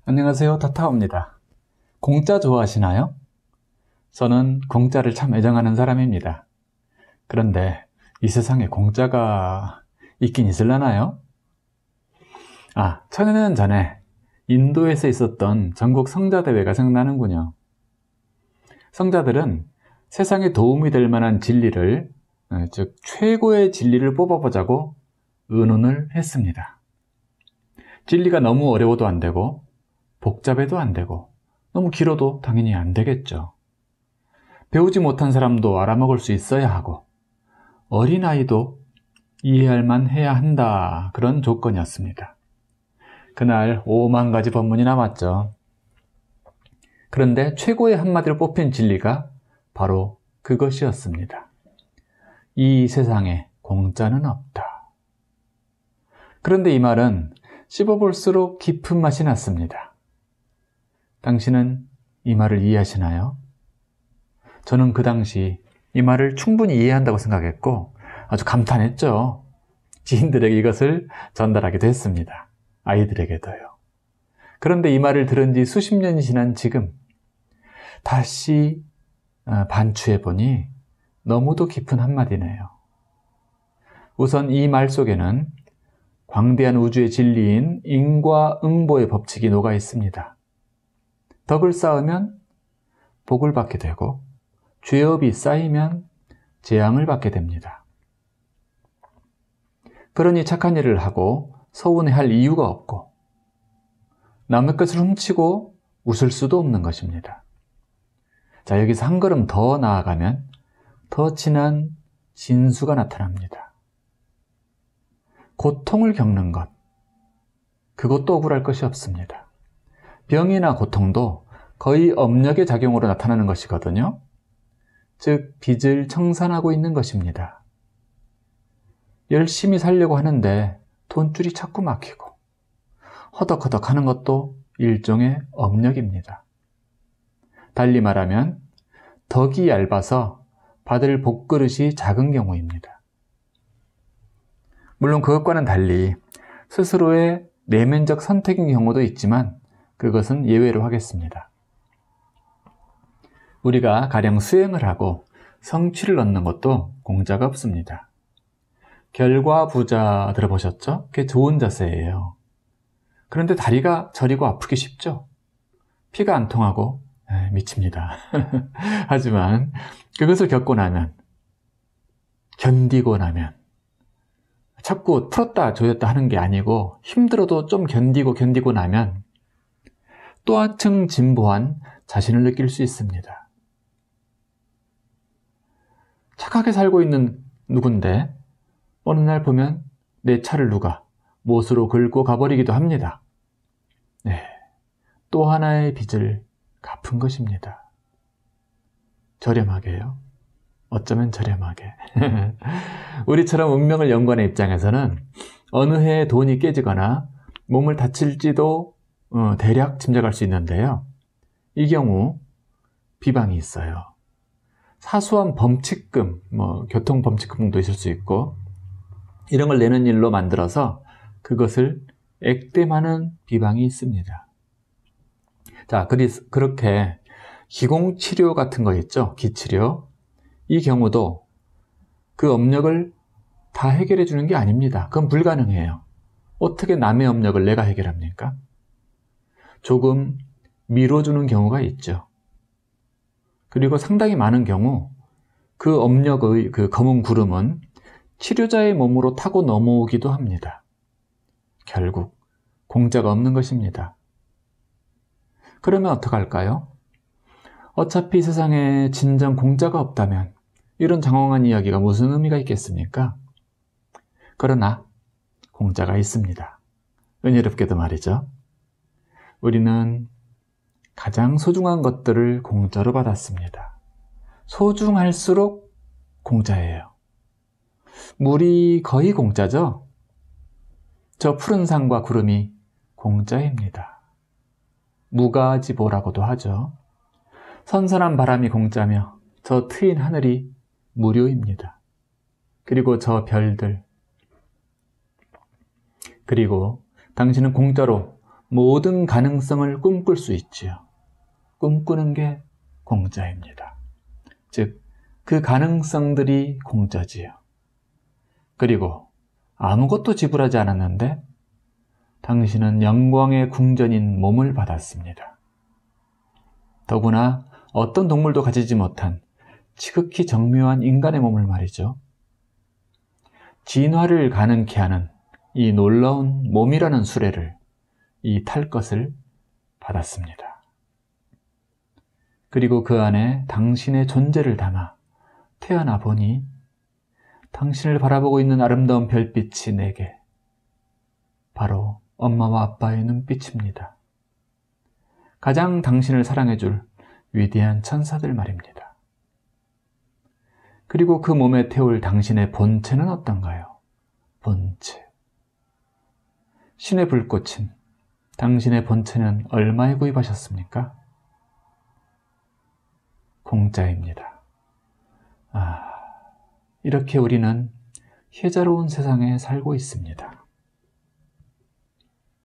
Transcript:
안녕하세요, 타타오입니다. 공짜 좋아하시나요? 저는 공짜를 참 애정하는 사람입니다. 그런데 이 세상에 공짜가 있긴 있을라나요? 천여 년 전에 인도에서 있었던 전국 성자대회가 생각나는군요. 성자들은 세상에 도움이 될 만한 진리를, 즉 최고의 진리를 뽑아보자고 의논을 했습니다. 진리가 너무 어려워도 안 되고 복잡해도 안 되고 너무 길어도 당연히 안 되겠죠. 배우지 못한 사람도 알아먹을 수 있어야 하고 어린아이도 이해할 만 해야 한다, 그런 조건이었습니다. 그날 5만 가지 법문이 남았죠. 그런데 최고의 한마디로 뽑힌 진리가 바로 그것이었습니다. 이 세상에 공짜는 없다. 그런데 이 말은 씹어볼수록 깊은 맛이 났습니다. 당신은 이 말을 이해하시나요? 저는 그 당시 이 말을 충분히 이해한다고 생각했고 아주 감탄했죠. 지인들에게 이것을 전달하기도 했습니다. 아이들에게도요. 그런데 이 말을 들은 지 수십 년이 지난 지금 다시 반추해보니 너무도 깊은 한마디네요. 우선 이 말 속에는 광대한 우주의 진리인 인과응보의 법칙이 녹아 있습니다. 덕을 쌓으면 복을 받게 되고 죄업이 쌓이면 재앙을 받게 됩니다. 그러니 착한 일을 하고 서운해할 이유가 없고 남의 것을 훔치고 웃을 수도 없는 것입니다. 자, 여기서 한 걸음 더 나아가면 더 진한 진수가 나타납니다. 고통을 겪는 것, 그것도 억울할 것이 없습니다. 병이나 고통도 거의 업력의 작용으로 나타나는 것이거든요. 즉, 빚을 청산하고 있는 것입니다. 열심히 살려고 하는데 돈줄이 자꾸 막히고 허덕허덕 하는 것도 일종의 업력입니다. 달리 말하면 덕이 얇아서 받을 복그릇이 작은 경우입니다. 물론 그것과는 달리 스스로의 내면적 선택인 경우도 있지만 그것은 예외로 하겠습니다. 우리가 가령 수행을 하고 성취를 얻는 것도 공짜가 없습니다. 결과부자 들어보셨죠? 그게 좋은 자세예요. 그런데 다리가 저리고 아프기 쉽죠? 피가 안 통하고 미칩니다. 하지만 그것을 겪고 나면, 견디고 나면 자꾸 풀었다 조였다 하는 게 아니고 힘들어도 좀 견디고 나면 또 한층 진보한 자신을 느낄 수 있습니다. 착하게 살고 있는 누군데 어느 날 보면 내 차를 누가 못으로 긁고 가버리기도 합니다. 또 하나의 빚을 갚은 것입니다. 저렴하게요. 어쩌면 저렴하게. 우리처럼 운명을 연구하는 입장에서는 어느 해에 돈이 깨지거나 몸을 다칠지도 대략 짐작할 수 있는데요. 이 경우 비방이 있어요. 사소한 범칙금, 교통범칙금도 있을 수 있고 이런 걸 내는 일로 만들어서 그것을 액땜하는 비방이 있습니다. 자, 그렇게 기공치료 같은 거 있죠? 기치료. 이 경우도 그 업력을 다 해결해 주는 게 아닙니다. 그건 불가능해요. 어떻게 남의 업력을 내가 해결합니까? 조금 밀어주는 경우가 있죠. 그리고 상당히 많은 경우 그 업력의 그 검은 구름은 치료자의 몸으로 타고 넘어오기도 합니다. 결국 공짜가 없는 것입니다. 그러면 어떡할까요? 어차피 세상에 진정 공짜가 없다면 이런 장황한 이야기가 무슨 의미가 있겠습니까? 그러나 공짜가 있습니다. 은혜롭게도 말이죠. 우리는 가장 소중한 것들을 공짜로 받았습니다. 소중할수록 공짜예요. 물이 거의 공짜죠? 저 푸른 산과 구름이 공짜입니다. 무가지보라고도 하죠. 선선한 바람이 공짜며 저 트인 하늘이 무료입니다. 그리고 저 별들, 그리고 당신은 공짜로 모든 가능성을 꿈꿀 수 있지요. 꿈꾸는 게 공짜입니다. 즉, 그 가능성들이 공짜지요. 그리고 아무것도 지불하지 않았는데 당신은 영광의 궁전인 몸을 받았습니다. 더구나 어떤 동물도 가지지 못한 지극히 정묘한 인간의 몸을 말이죠. 진화를 가능케 하는 이 놀라운 몸이라는 수레를, 이 탈 것을 받았습니다. 그리고 그 안에 당신의 존재를 담아 태어나 보니 당신을 바라보고 있는 아름다운 별빛이 내게 바로 엄마와 아빠의 눈빛입니다. 가장 당신을 사랑해줄 위대한 천사들 말입니다. 그리고 그 몸에 태울 당신의 본체는 어떤가요? 본체. 신의 불꽃은 당신의 본체는 얼마에 구입하셨습니까? 공짜입니다. 이렇게 우리는 혜자로운 세상에 살고 있습니다.